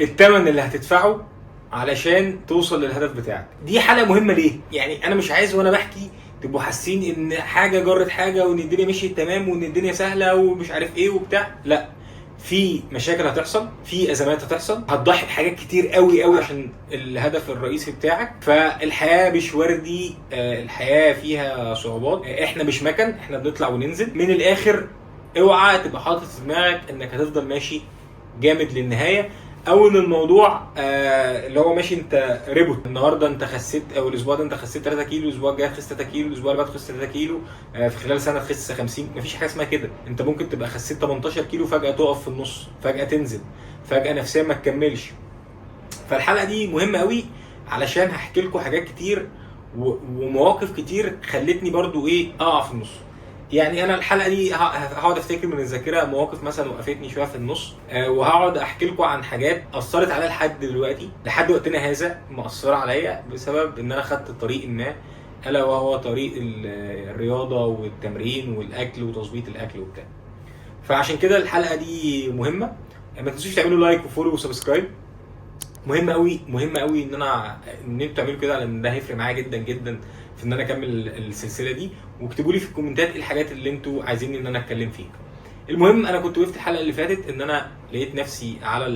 الثمن اللي هتدفعه علشان توصل للهدف بتاعك. دي حلقه مهمه ليه؟ يعني انا مش عايز وانا بحكي تبقوا حاسين ان حاجه جرت حاجه وان الدنيا مشيت تمام وان الدنيا سهله ومش عارف ايه وبتاع. لا، في مشاكل هتحصل، في ازمات هتحصل، هتضحي بحاجات كتير قوي قوي عشان الهدف الرئيسي بتاعك. فالحياه مش وردي، الحياه فيها صعوبات، احنا مش مكن، احنا بنطلع وننزل. من الاخر اوعى تبقى حاطط في دماغك انك هتفضل ماشي جامد للنهايه، او ان الموضوع اللي هو ماشي انت ريبوت. النهارده انت خسيت، او الاسبوع ده انت خسيت 3 كيلو، الاسبوع الجاي خسيت 3 كيلو، الاسبوع اللي بعده خسيت 3 كيلو، في خلال سنه تخس 50. مفيش حاجه اسمها كده. انت ممكن تبقى خسيت 18 كيلو فجاه تقف في النص، فجاه تنزل، فجاه نفسيا ما تكملش. فالحلقه دي مهمه قوي علشان هحكي لكم حاجات كتير ومواقف كتير خلتني برضو ايه اقع في النص. يعني انا الحلقه دي هقعد افتكر من الذاكره مواقف مثلا وقفتني شويه في النص، وهقعد احكي لكم عن حاجات اثرت عليا لحد دلوقتي، لحد وقتنا هذا مأثره عليا بسبب ان انا خدت طريق ما، الا وهو طريق الرياضه والتمرين والاكل وتظبيط الاكل وبتاع. فعشان كده الحلقه دي مهمه. ما تنسوش تعملوا لايك وفولو وسبسكرايب. مهم قوي مهم قوي ان انتوا تعملوا كده، لان ده هيفرق معايا جدا جدا في ان انا اكمل السلسله دي. واكتبوا لي في الكومنتات ايه الحاجات اللي انتوا عايزين ان انا اتكلم فيها. المهم انا كنت وقفت الحلقه اللي فاتت ان انا لقيت نفسي على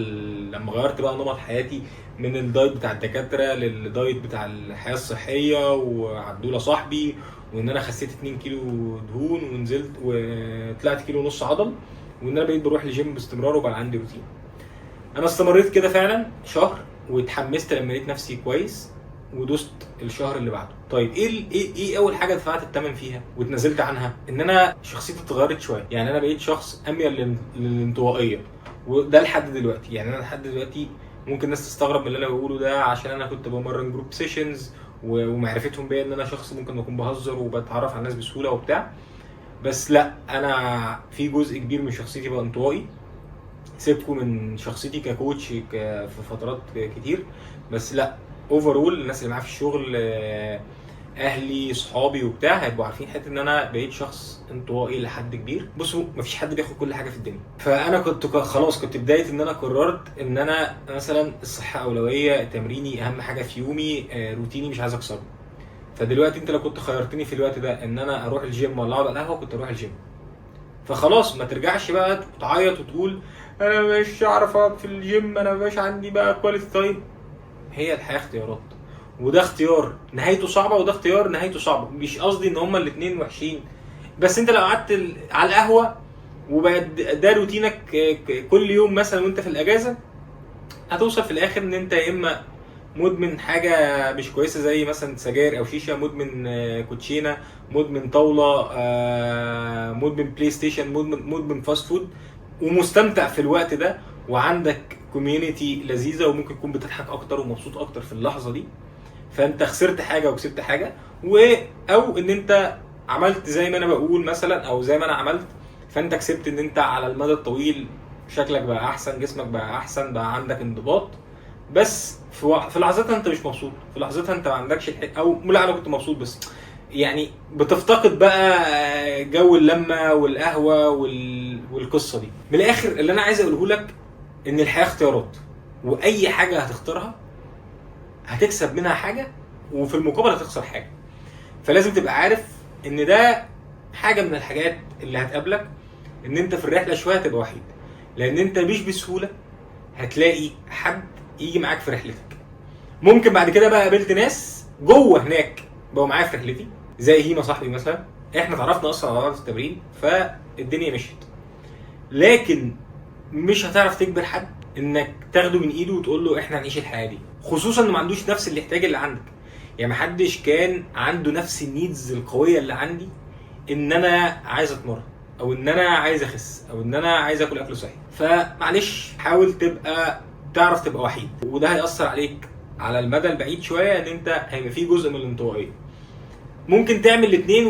لما غيرت بقى نمط حياتي من الدايت بتاع الدكاتره للدايت بتاع الحياه الصحيه وعبدوله صاحبي، وان انا خسيت 2 كيلو دهون ونزلت وطلعت كيلو ونص عضل، وان انا بقيت بروح الجيم باستمرار وبقى عندي روتين. انا استمريت كده فعلا شهر واتحمست لما لقيت نفسي كويس ودوست الشهر اللي بعده. طيب ايه اول حاجه دفعت الثمن فيها واتنازلت عنها؟ ان انا شخصيتي اتغيرت شويه. يعني انا بقيت شخص اميل للانطوائيه، وده لحد دلوقتي. يعني انا لحد دلوقتي ممكن الناس تستغرب من اللي انا بقوله ده عشان انا كنت بمرن جروب سيشنز ومعرفتهم بيا ان انا شخص ممكن اكون بهزر وبتعرف على الناس بسهوله وبتاع. بس لا، انا في جزء كبير من شخصيتي بقى انطوائي. سيبكم من شخصيتي ككوتش في فترات كتير، بس لا، اوفرول الناس اللي معايا في الشغل، اهلي صحابي وبتاع، هيبقوا عارفين حته ان انا بقيت شخص انطوائي لحد كبير. بصوا، مفيش حد بياخد كل حاجه في الدنيا. فانا كنت خلاص، كنت بدايه ان انا قررت ان انا مثلا الصحه اولويه، تمريني اهم حاجه في يومي، روتيني مش عايز اكسره. فدلوقتي انت لو كنت خيرتني في الوقت ده ان انا اروح الجيم ولا اقعد على القهوه، كنت اروح الجيم. فخلاص ما ترجعش بقى تعيط وتقول انا مش هعرف اقعد في الجيم، انا مش عندي بقى كواليتي تايم. هي الحياه اختيارات، وده اختيار نهايته صعبه وده اختيار نهايته صعبه. مش قصدي ان هما الاثنين وحشين، بس انت لو قعدت على القهوه وبقى ده روتينك كل يوم مثلا وانت في الاجازه، هتوصل في الاخر ان انت يا اما مدمن حاجه مش كويسه زي مثلا سجاير او شيشه، مدمن كوتشينه، مدمن طاوله، مدمن بلاي ستيشن، مدمن فاست فود، ومستمتع في الوقت ده وعندك كوميونتي لذيذه وممكن تكون بتضحك اكتر ومبسوط اكتر في اللحظه دي. فانت خسرت حاجه وكسبت حاجه، او ان انت عملت زي ما انا بقول مثلا، او زي ما انا عملت، فانت كسبت ان انت على المدى الطويل شكلك بقى احسن، جسمك بقى احسن، بقى عندك انضباط. بس في لحظتها انت مش مبسوط، في لحظتها انت ما عندكش او لا، انا كنت مبسوط بس يعني بتفتقد بقى جو اللمه والقهوه والقصه دي. من الاخر اللي انا عايز اقوله لك ان الحياه اختيارات، واي حاجه هتختارها هتكسب منها حاجه وفي المقابل هتخسر حاجه. فلازم تبقى عارف ان ده حاجه من الحاجات اللي هتقابلك، ان انت في الرحله شويه هتبقى وحيد، لان انت مش بسهوله هتلاقي حد يجي معاك في رحلتك. ممكن بعد كده بقى قابلت ناس جوه هناك بقوا معايا في رحلتي، زي هيما صاحبي مثلا، احنا اتعرفنا اصلا على بعض في التمرين فالدنيا مشيت. لكن مش هتعرف تجبر حد انك تاخده من ايده وتقول له احنا هنعيش الحياه دي، خصوصا انه ما عندوش نفس الاحتياج اللي عندك. يعني محدش كان عنده نفس النيدز القويه اللي عندي، ان انا عايز اتمرن، او ان انا عايز اخس، او ان انا عايز اكل اكل صحي. فمعلش حاول تعرف تبقى وحيد، وده هيأثر عليك على المدى البعيد شويه، ان انت هيبقى فيه جزء من الانطوائيه. ممكن تعمل الاثنين،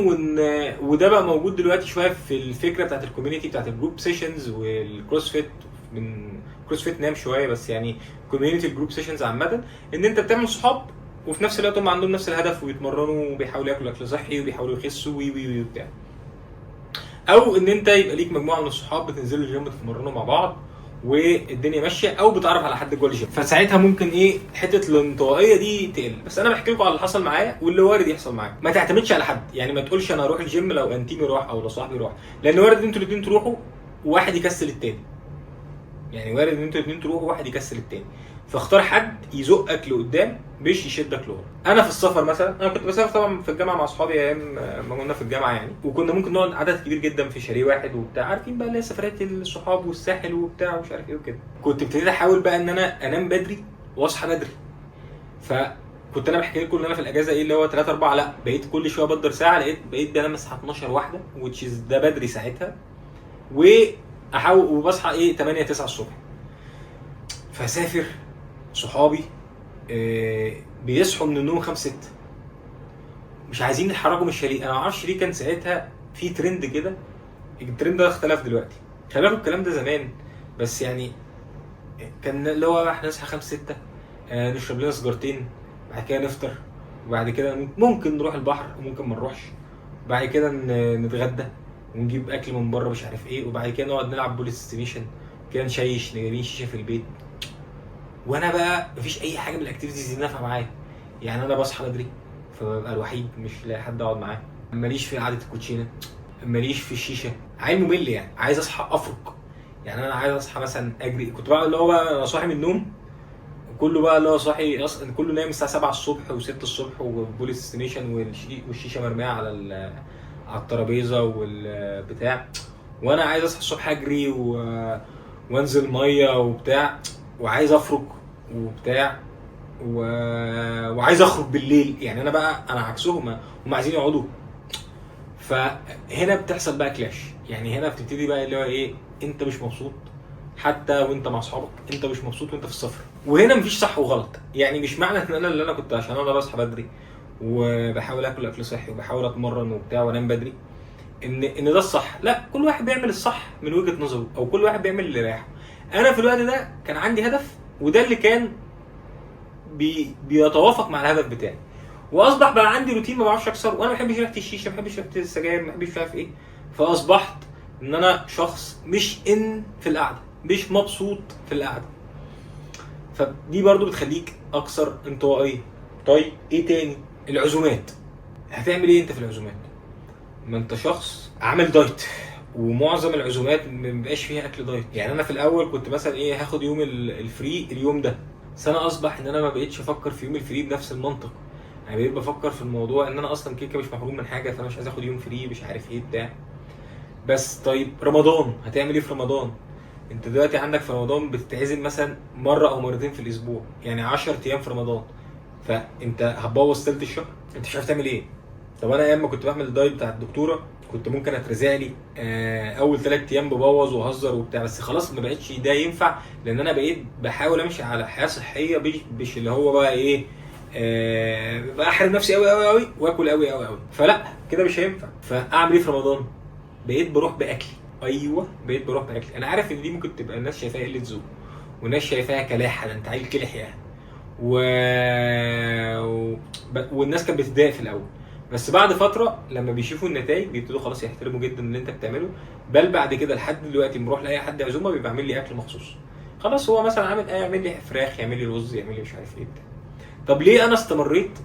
وده بقى موجود دلوقتي شويه في الفكره بتاعت الكوميونتي بتاعت الجروب سيشنز والكروسفيت. من كروسفيت نام شويه بس، يعني كوميونتي الجروب سيشنز عامه، ان انت بتعمل صحاب وفي نفس الوقت هم عندهم نفس الهدف وبيتمرنوا وبيحاولوا ياكلوا اكل صحي وبيحاولوا يخسوا وي وبتاع. او ان انت يبقى ليك مجموعه من الصحاب بتنزلوا الجيم تتمرنوا مع بعض والدنيا ماشيه، او بتعرف على حد جوه الجيم، فساعتها ممكن ايه حته الانطوائيه دي تقل. بس انا بحكي لكم على اللي حصل معايا واللي وارد يحصل معاك. ما تعتمدش على حد، يعني ما تقولش انا اروح الجيم لو انتيمي راح او لو صاحبي راح، لان وارد انتوا الاثنين تروحوا وواحد يكسل التاني. يعني وارد ان انتوا الاثنين تروحوا واحد يكسل التاني، فاختار حد يزقك لقدام مش يشدك لورا. انا في السفر مثلا، انا كنت بسافر طبعا في الجامعه مع اصحابي ايام ما كنا في الجامعه يعني، وكنا ممكن نقعد عدد كبير جدا في شاليه واحد وبتاع، عارفين بقى اللي هي سفرات الصحاب والساحل وبتاع ومش عارف ايه وكده. كنت ابتديت احاول بقى ان انا انام بدري واصحى بدري. فكنت انا بحكي لكم ان انا في الاجازه ايه اللي هو 3 4، لا بقيت كل شويه بدر ساعه، بقيت بنام الساعه 12 واحده which is ده بدري ساعتها، واحاول وبصحى ايه 8 9 الصبح. فسافر صحابي بيصحوا من النوم 5 6 مش عايزين يتحركوا من الشاليه. انا ما اعرفش ليه كان ساعتها في ترند كده، الترند ده اختلف دلوقتي، خلي بالكم الكلام ده زمان، بس يعني كان اللي هو احنا نصحى 5 6 نشرب لنا سيجارتين، بعد كده نفطر، وبعد كده ممكن نروح البحر وممكن ما نروحش، بعد كده نتغدى ونجيب اكل من بره مش عارف ايه، وبعد كده نقعد نلعب بوليس ستيشن كده، نشيش نجيب شيشه في البيت. وانا بقى مفيش اي حاجه من الاكتيفيتيز دي نافعه معايا. يعني انا بصحى بدري فببقى الوحيد مش لاقي حد اقعد معاه، ماليش في قعده الكوتشينه، ماليش في الشيشه، عيل ممل يعني، عايز اصحى افرق. يعني انا عايز اصحى مثلا اجري. كنت بقى اللي هو بقى انا صاحي من النوم كله بقى اللي هو صاحي اصلا كله نايم الساعه 7 الصبح و6 الصبح وبوليس ستيشن والشيشه مرميه على الترابيزه والبتاع، وانا عايز اصحى الصبح اجري وانزل ميه وبتاع، وعايز افرق وبتاع وعايز اخرج بالليل. يعني انا بقى انا عكسهم، هم عايزين يقعدوا. فهنا بتحصل بقى كلاش، يعني هنا بتبتدي بقى اللي هو ايه، انت مش مبسوط حتى وانت مع اصحابك، انت مش مبسوط وانت في السفر. وهنا مفيش صح وغلط، يعني مش معنى ان انا اللي انا كنت عشان انا بصحى بدري وبحاول اكل صحي وبحاول اتمرن وبتاع وانام بدري ان ده الصح. لا، كل واحد بيعمل الصح من وجهة نظره، او كل واحد بيعمل اللي يريحه. انا في الوقت ده كان عندي هدف، وده اللي كان بيتوافق مع الهدف بتاعي، واصبح بقى عندي روتين ما بعرفش اكسر. وانا ما بحبش ريحه الشيشه، ما بحبش ريحه السجاير، ما بحبش مش عارف ايه. فاصبحت ان انا شخص مش في القعده، مش مبسوط في القعده. فدي برضو بتخليك اكثر انطوائيه. طيب ايه تاني؟ العزومات. هتعمل ايه انت في العزومات؟ ما انت شخص عامل دايت، ومعظم العزومات ما بيبقاش فيها اكل دايت. يعني انا في الاول كنت مثلا ايه هاخد يوم الفري اليوم ده، بس انا اصبح ان انا ما بقتش افكر في يوم الفري بنفس المنطق. انا بقيت بفكر في الموضوع ان انا اصلا كده مش محروم من حاجه، فانا مش عايز اخد يوم فري مش عارف ايه بتاع. بس طيب رمضان هتعمل ايه في رمضان؟ انت دلوقتي عندك في رمضان بتتعزم مثلا مره او مرتين في الاسبوع، يعني 10 ايام في رمضان، فانت هتبوظ ثلث الشهر، انت مش عارف تعمل ايه. طب انا ايام ما كنت بعمل الدايت بتاع الدكتوره كنت ممكن اترزع لي اول 3 ايام ببوظ وهزر وبتاع، بس خلاص ما بقتش ده ينفع، لان انا بقيت بحاول امشي على حياه صحيه، مش اللي هو بقى ايه بحرم نفسي قوي قوي قوي واكل قوي قوي قوي، فلا كده مش هينفع. فاعمل ايه في رمضان؟ بقيت بروح باكلي. ايوه بقيت بروح باكلي. انا عارف ان دي ممكن تبقى الناس شايفاها قله ذوق، والناس شايفاها كلاحه، ده انت عيل كلح يعني والناس كانت بتتضايق في الاول، بس بعد فتره لما بيشوفوا النتائج بيبتدوا خلاص يحترموا جدا اللي انت بتعمله. بل بعد كده لحد دلوقتي بروح لاي حد عزومه بيبقى عامل لي اكل مخصوص، خلاص هو مثلا عامل يعمل لي فراخ، يعمل لي رز، يعمل لي مش عارف ايه بتاع. طب ليه انا استمريت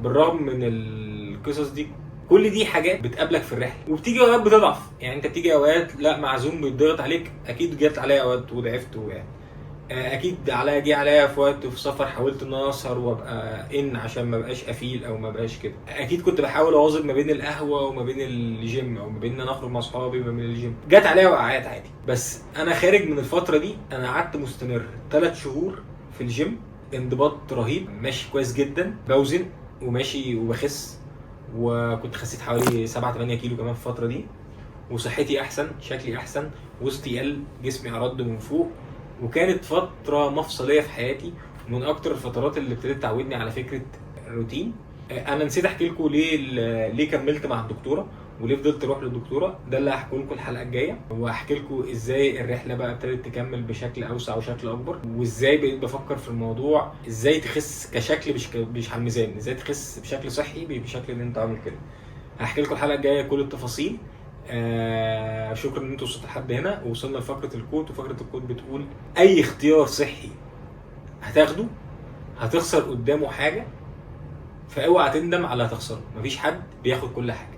بالرغم من القصص دي؟ كل دي حاجات بتقابلك في الرحله، وبتيجي اوقات بتضعف. يعني انت بتيجي اوقات لا معزوم بيتضغط عليك، اكيد جت عليا اوقات وضعفت وقعت، اكيد جه عليا في وقت في سفر حاولت ان انا اسهر وابقى عشان ما بقاش قفيل او ما بقاش كده. اكيد كنت بحاول اواظب ما بين القهوه وما بين الجيم، او ما بين ان انا اخرج مع اصحابي وما بين الجيم. جت عليا وقعات عادي، بس انا خارج من الفتره دي انا قعدت مستمر 3 شهور في الجيم، انضباط رهيب، ماشي كويس جدا، بوزن وماشي وبخس، وكنت خسيت حوالي 7 8 كيلو كمان في الفتره دي، وصحتي احسن، شكلي احسن، وسطي قل، جسمي عرض من فوق. وكانت فتره مفصليه في حياتي، ومن اكتر الفترات اللي ابتدت تعودني على فكره الروتين. انا نسيت احكي لكم ليه كملت مع الدكتوره وليه فضلت اروح للدكتوره، ده اللي هحكي لكم الحلقه الجايه، وهحكي لكم ازاي الرحله بقى ابتدت تكمل بشكل اوسع وشكل اكبر، وازاي بقيت بفكر في الموضوع ازاي تخس كشكل مش على الميزان، ازاي تخس بشكل صحي بشكل ان انت عامل كده. هحكي لكم الحلقه الجايه كل التفاصيل. شكرا ان انتوا وصلتوا لحد هنا، ووصلنا لفقره الكود. وفقره الكود بتقول اي اختيار صحي هتاخده هتخسر قدامه حاجه، فاوعى تندم على اللي هتخسره. مفيش حد بياخد كل حاجه.